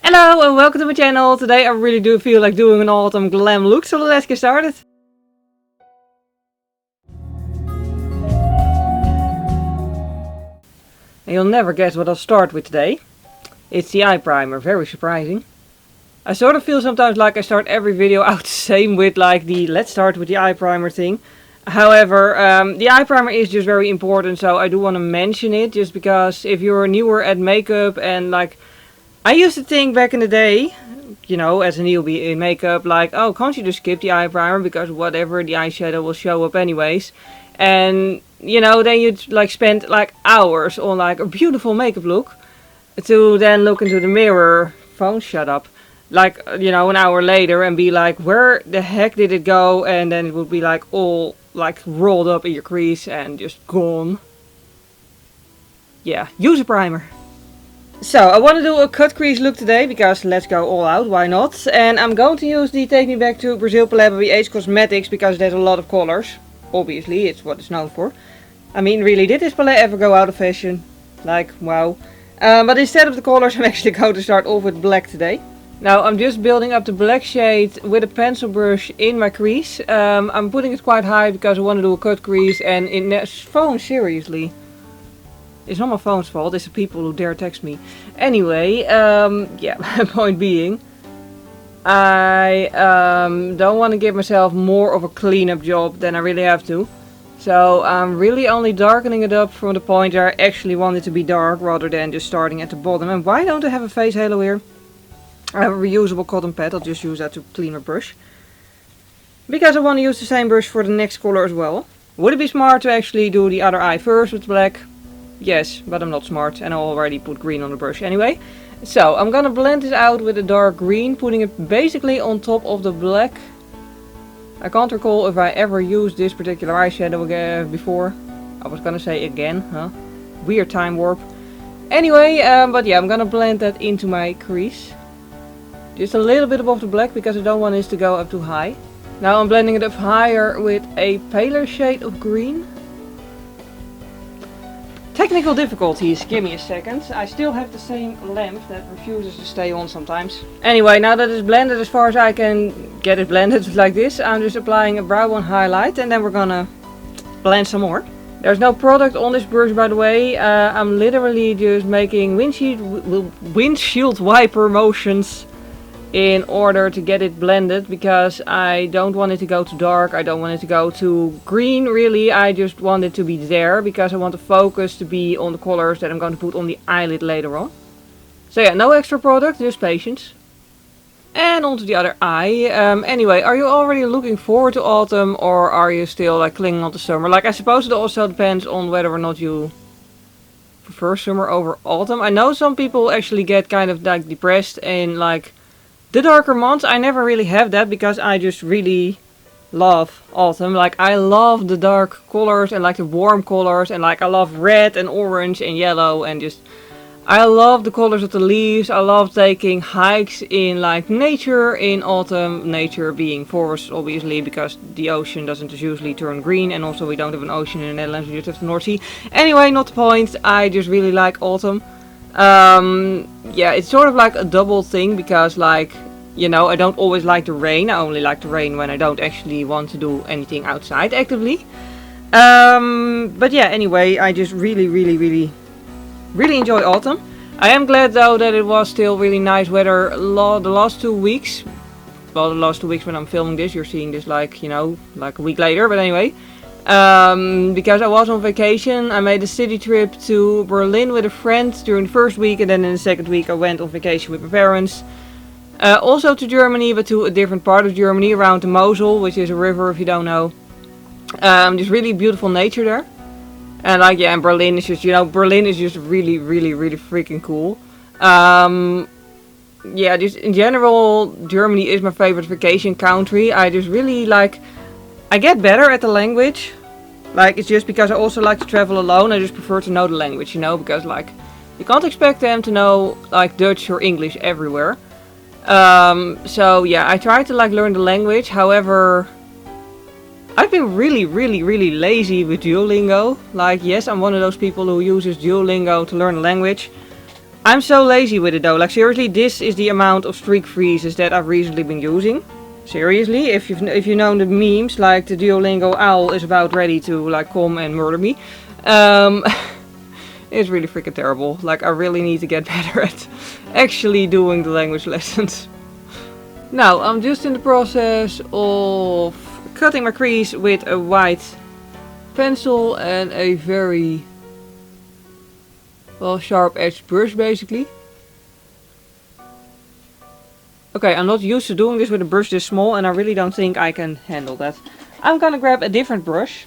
Hello and welcome to my channel. Today I really do feel like doing an autumn glam look, so let's get started. And you'll never guess what I'll start with today. It's the eye primer, very surprising. I sort of feel sometimes like I start every video out the same with like the let's start with the eye primer thing. However, the eye primer is just very important, so I do want to mention it just because if you're newer at makeup and like I used to think back in the day, you know, as a newbie in makeup, like, oh, can't you just skip the eye primer because whatever, the eyeshadow will show up anyways. And, you know, then you'd like spend like hours on like a beautiful makeup look to then look into the mirror, phone shut up, like, you know, an hour later and be like, where the heck did it go? And then it would be like all like rolled up in your crease and just gone. Yeah, use a primer. So, I want to do a cut crease look today, because let's go all out, why not? And I'm going to use the Take Me Back to Brazil palette by BH Cosmetics, because it has a lot of colors. Obviously, it's what it's known for. I mean, really, did this palette ever go out of fashion? Like, wow. But instead of the colors, I'm actually going to start off with black today. Now, I'm just building up the black shade with a pencil brush in my crease. I'm putting it quite high, because I want to do a cut crease, and in this phone, seriously. It's not my phone's fault, it's the people who dare text me. Anyway, yeah, my point being, I don't want to give myself more of a cleanup job than I really have to. So I'm really only darkening it up from the point where I actually want it to be dark, rather than just starting at the bottom. And why don't I have a face halo here? I have a reusable cotton pad, I'll just use that to clean my brush. Because I want to use the same brush for the next color as well. Would it be smart to actually do the other eye first with black? Yes, but I'm not smart and I already put green on the brush anyway. So I'm gonna blend this out with a dark green, putting it basically on top of the black. I can't recall if I ever used this particular eyeshadow before. I was gonna say again, huh? Weird time warp. Anyway, but yeah, I'm gonna blend that into my crease. Just a little bit above the black, because I don't want this to go up too high. Now I'm blending it up higher with a paler shade of green. Technical difficulties, give me a second. I still have the same lamp that refuses to stay on sometimes. Anyway, now that it's blended as far as I can get it blended like this, I'm just applying a brow bone highlight and then we're gonna blend some more. There's no product on this brush, by the way. I'm literally just making windshield wiper motions in order to get it blended, because I don't want it to go too dark, I don't want it to go too green really, I just want it to be there, because I want the focus to be on the colors that I'm going to put on the eyelid later on. So yeah, no extra product, just patience. And onto the other eye. Anyway, are you already looking forward to autumn, or are you still like clinging on to summer? Like, I suppose it also depends on whether or not you prefer summer over autumn. I know some people actually get kind of like depressed in like the darker months. I never really have that, because I just really love autumn. Like, I love the dark colors and like the warm colors, and like I love red and orange and yellow, and just I love the colors of the leaves. I love taking hikes in like nature in autumn, nature being forest obviously, because the ocean doesn't usually turn green, and also we don't have an ocean in the Netherlands, we just have the North Sea. Anyway, not the point, I just really like autumn. Yeah, it's sort of like a double thing, because like, you know, I don't always like the rain. I only like the rain when I don't actually want to do anything outside actively. But yeah, anyway, I just really enjoy autumn. I am glad though that it was still really nice weather the last 2 weeks. Well, the last 2 weeks when I'm filming this, you're seeing this like, you know, like a week later, but anyway. Because I was on vacation. I made a city trip to Berlin with a friend during the first week, and then in the second week I went on vacation with my parents. Also to Germany, but to a different part of Germany, around the Mosel, which is a river if you don't know. Just really beautiful nature there. And like, yeah, and Berlin is just, you know, Berlin is just really freaking cool. Yeah, just in general, Germany is my favorite vacation country. I just really like, I get better at the language. Like, it's just because I also like to travel alone. I just prefer to know the language, you know, because like, you can't expect them to know like Dutch or English everywhere. So yeah, I try to like learn the language. However, I've been really lazy with Duolingo. Like, yes, I'm one of those people who uses Duolingo to learn a language. I'm so lazy with it though. Like seriously, this is the amount of streak freezes that I've recently been using. Seriously, if you know the memes, like the Duolingo owl is about ready to like come and murder me. It's really freaking terrible. Like I really need to get better at actually doing the language lessons. Now I'm just in the process of cutting my crease with a white pencil and a very well sharp edged brush basically. Okay, I'm not used to doing this with a brush this small and I really don't think I can handle that. I'm gonna grab a different brush.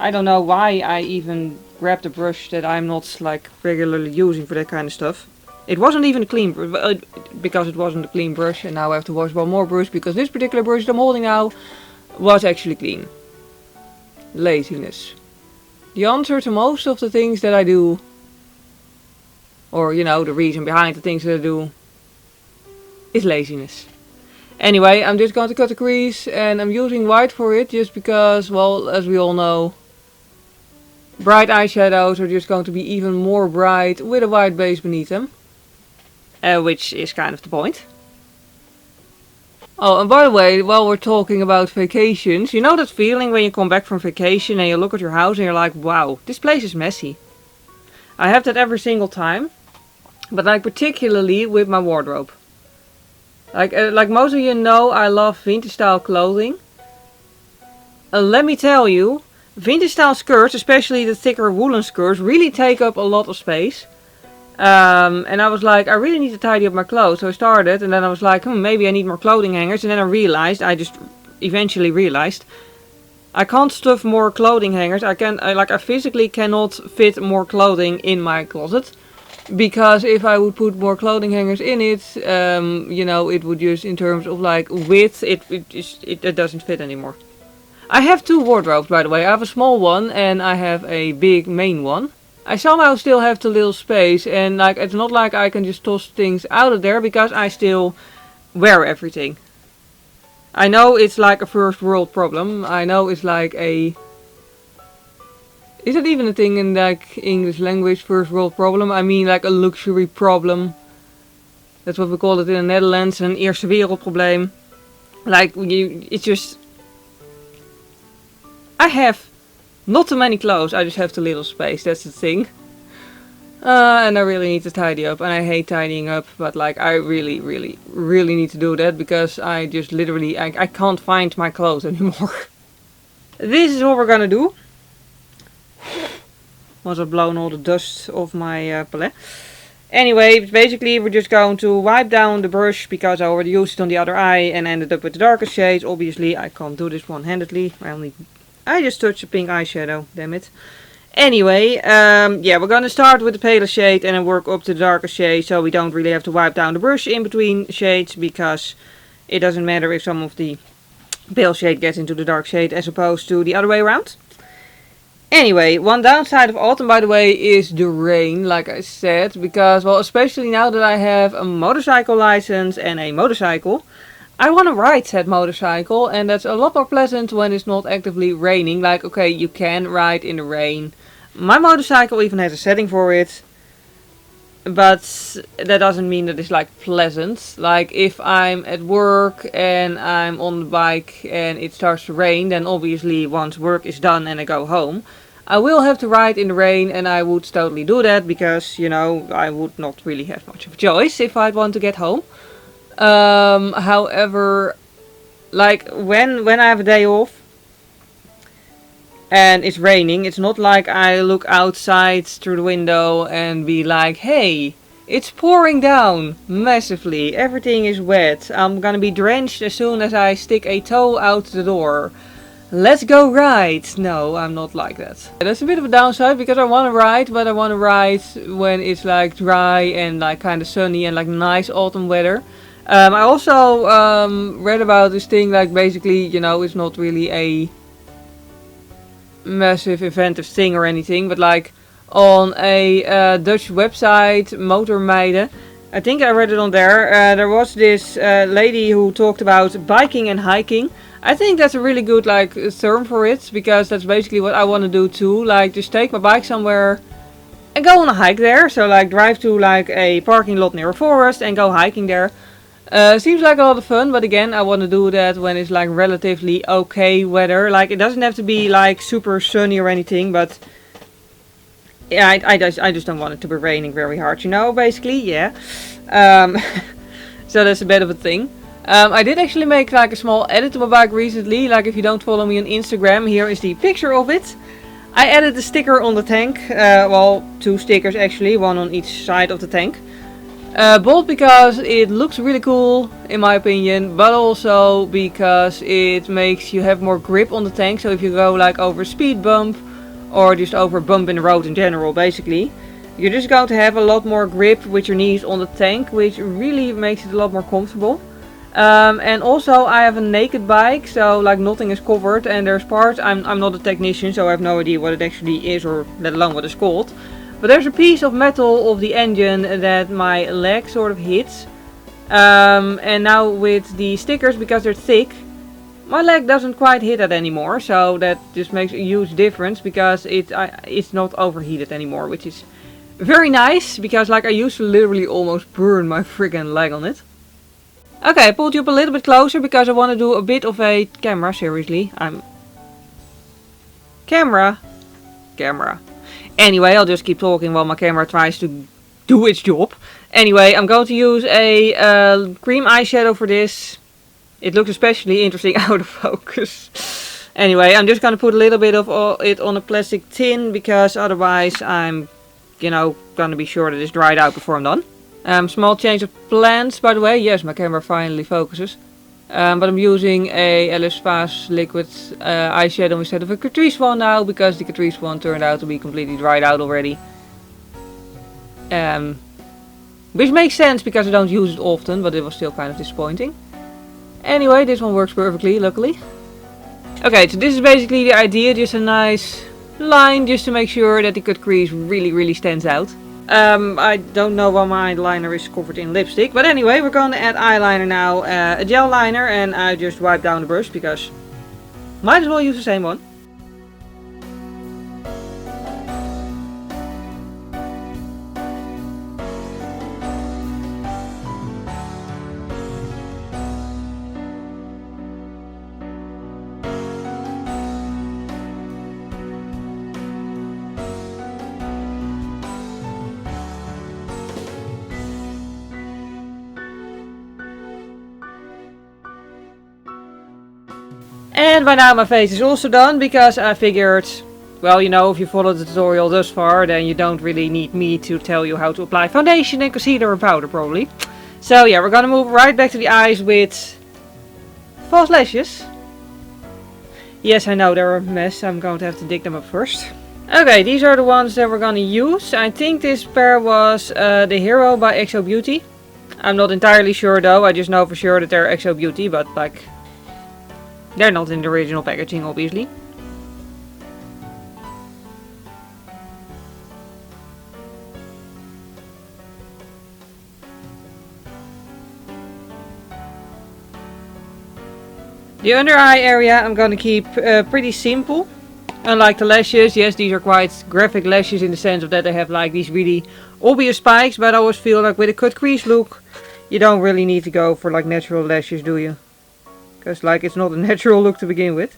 I don't know why I even grabbed a brush that I'm not like regularly using for that kind of stuff. It wasn't even a clean brush, because it wasn't a clean brush and now I have to wash one more brush because this particular brush that I'm holding now was actually clean. Laziness. The answer to most of the things that I do, or you know, the reason behind the things that I do, is laziness. Anyway, I'm just going to cut the crease and I'm using white for it just because, well, as we all know, bright eyeshadows are just going to be even more bright with a white base beneath them. Which is kind of the point. Oh, and by the way, while we're talking about vacations, you know that feeling when you come back from vacation and you look at your house and you're like, wow, this place is messy. I have that every single time, but like particularly with my wardrobe. Like most of you know, I love vintage style clothing. Let me tell you, vintage style skirts, especially the thicker woolen skirts, really take up a lot of space. And I was like, I really need to tidy up my clothes. So I started, and then I was like, maybe I need more clothing hangers. And then I just eventually realized, I can't stuff more clothing hangers. I physically cannot fit more clothing in my closet. Because if I would put more clothing hangers in it, you know, it would just, in terms of like width, it doesn't fit anymore. I have two wardrobes, by the way. I have a small one and I have a big main one. I somehow still have the little space, and like it's not like I can just toss things out of there because I still wear everything. I know it's like a first world problem. I know it's like a... Is that even a thing in like English language, first world problem? I mean like a luxury problem. That's what we call it in the Netherlands, een eerste wereldprobleem. Like it's just... I have not too many clothes, I just have too little space, that's the thing. And I really need to tidy up, and I hate tidying up, but like I really need to do that because I just literally, I can't find my clothes anymore. This is what we're gonna do. Once I've blown all the dust off my palette. Anyway, basically we're just going to wipe down the brush because I already used it on the other eye and ended up with the darker shades. Obviously I can't do this one-handedly. I just touched a pink eyeshadow, damn it. Anyway, yeah, we're gonna start with the paler shade and then work up to the darker shade, so we don't really have to wipe down the brush in between shades, because it doesn't matter if some of the pale shade gets into the dark shade as opposed to the other way around. Anyway, one downside of autumn, by the way, is the rain, like I said, because, well, especially now that I have a motorcycle license and a motorcycle, I want to ride said motorcycle, and that's a lot more pleasant when it's not actively raining. Like, okay, you can ride in the rain. My motorcycle even has a setting for it, but that doesn't mean that it's like pleasant. Like, if I'm at work and I'm on the bike and it starts to rain, then obviously once work is done and I go home, I will have to ride in the rain, and I would totally do that because, you know, I would not really have much of a choice if I'd want to get home. However, like when I have a day off and it's raining, it's not like I look outside through the window and be like, hey, it's pouring down massively, everything is wet, I'm gonna be drenched as soon as I stick a toe out the door. Let's go ride. No, I'm not like that. That's a bit of a downside because I want to ride, but I want to ride when it's like dry and like kind of sunny and like nice autumn weather. I also read about this thing, like basically, you know, it's not really a massive inventive thing or anything, but like on a Dutch website, Motormeiden, I think I read it on there, there was this lady who talked about biking and hiking. I think that's a really good like term for it, because that's basically what I want to do too, like just take my bike somewhere and go on a hike there. So like drive to like a parking lot near a forest and go hiking there. Seems like a lot of fun, but again, I want to do that when it's like relatively okay weather. Like it doesn't have to be like super sunny or anything, but yeah, I just don't want it to be raining very hard, you know, basically, yeah. So that's a bit of a thing. I did actually make like a small edit to my bike recently. Like if you don't follow me on Instagram, here is the picture of it. I added a sticker on the tank. Well, 2 stickers actually, 1 on each side of the tank. Both because it looks really cool in my opinion, but also because it makes you have more grip on the tank. So if you go like over a speed bump or just over a bump in the road in general, basically, you're just going to have a lot more grip with your knees on the tank, which really makes it a lot more comfortable. And also I have a naked bike, so like nothing is covered, and there's parts, I'm not a technician, so I have no idea what it actually is, or let alone what it's called. But there's a piece of metal of the engine that my leg sort of hits. And now with the stickers, because they're thick, my leg doesn't quite hit that anymore. So that just makes a huge difference, because it's not overheated anymore, which is very nice, because like I used to literally almost burn my friggin' leg on it. Okay, I pulled you up a little bit closer because I want to do a bit of a camera, seriously. Camera. Anyway, I'll just keep talking while my camera tries to do its job. Anyway, I'm going to use a cream eyeshadow for this. It looks especially interesting out of focus. Anyway, I'm just going to put a little bit of it on a plastic tin, because otherwise I'm, you know, going to be sure that it's dried out before I'm done. Small change of plans, by the way. Yes, my camera finally focuses. But I'm using a LS liquid eyeshadow instead of a Crease one now, because the Crease one turned out to be completely dried out already. Which makes sense because I don't use it often, but it was still kind of disappointing. Anyway, this one works perfectly, luckily. Okay, so this is basically the idea, just a nice line just to make sure that the cut crease really stands out. I don't know why my eyeliner is covered in lipstick, but anyway, we're going to add eyeliner now, a gel liner, and I just wipe down the brush because might as well use the same one. And by now my face is also done, because I figured, well, you know, if you follow the tutorial thus far, then you don't really need me to tell you how to apply foundation and concealer and powder, probably. So yeah, we're gonna move right back to the eyes with false lashes. Yes, I know they're a mess, I'm going to have to dig them up first. Okay, these are the ones that we're gonna use. I think this pair was the Hero by XO Beauty. I'm not entirely sure though, I just know for sure that they're XO Beauty, but like, they're not in the original packaging, obviously. The under eye area I'm going to keep pretty simple. Unlike the lashes, yes, these are quite graphic lashes in the sense of that they have like these really obvious spikes. But I always feel like with a cut crease look, you don't really need to go for like natural lashes, do you? Because like it's not a natural look to begin with.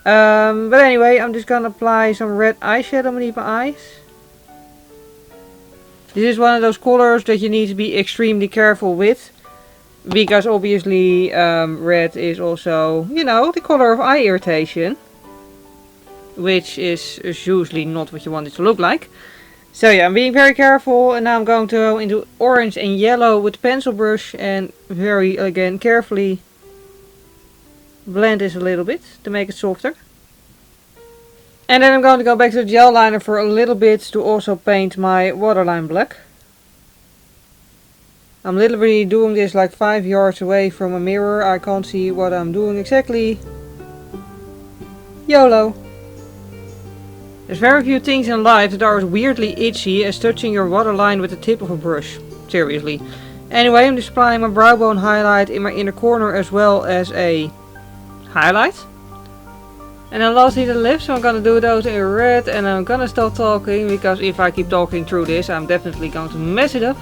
But anyway, I'm just gonna apply some red eyeshadow underneath my eyes. This is one of those colors that you need to be extremely careful with. Because obviously red is also, you know, the color of eye irritation. Which is usually not what you want it to look like. So yeah, I'm being very careful, and now I'm going to go into orange and yellow with the pencil brush and very, again, carefully blend this a little bit to make it softer. And then I'm going to go back to the gel liner for a little bit to also paint my waterline black. I'm literally doing this like 5 yards away from a mirror. I can't see what I'm doing exactly. YOLO! There's very few things in life that are as weirdly itchy as touching your waterline with the tip of a brush. Seriously. Anyway, I'm just applying my brow bone highlight in my inner corner as well as a highlight. And then lastly the lips, so I'm gonna do those in red, and I'm gonna stop talking because if I keep talking through this I'm definitely going to mess it up.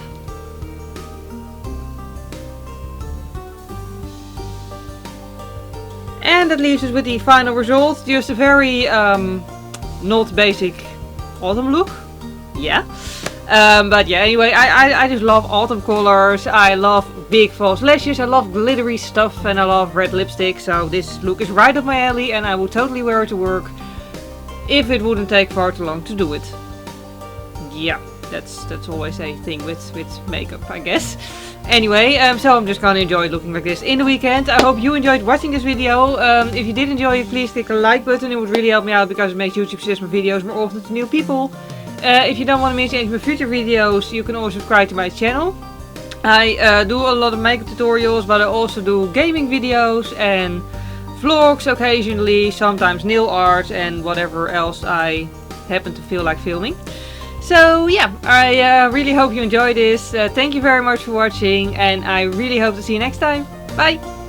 And that leaves us with the final result, just a very not basic autumn look. Yeah. But yeah, anyway, I just love autumn colors. I love big false lashes, I love glittery stuff, and I love red lipstick. So this look is right up my alley, and I would totally wear it to work if it wouldn't take far too long to do it. Yeah, that's always a thing with makeup, I guess. Anyway, so I'm just gonna enjoy looking like this in the weekend. I hope you enjoyed watching this video. If you did enjoy it, please click the like button. It would really help me out because it makes YouTube suggest my videos more often to new people. If you don't want to miss any of my future videos, you can always subscribe to my channel. I do a lot of makeup tutorials, but I also do gaming videos and vlogs occasionally, sometimes nail art and whatever else I happen to feel like filming. So yeah, I really hope you enjoyed this. Thank you very much for watching, and I really hope to see you next time. Bye!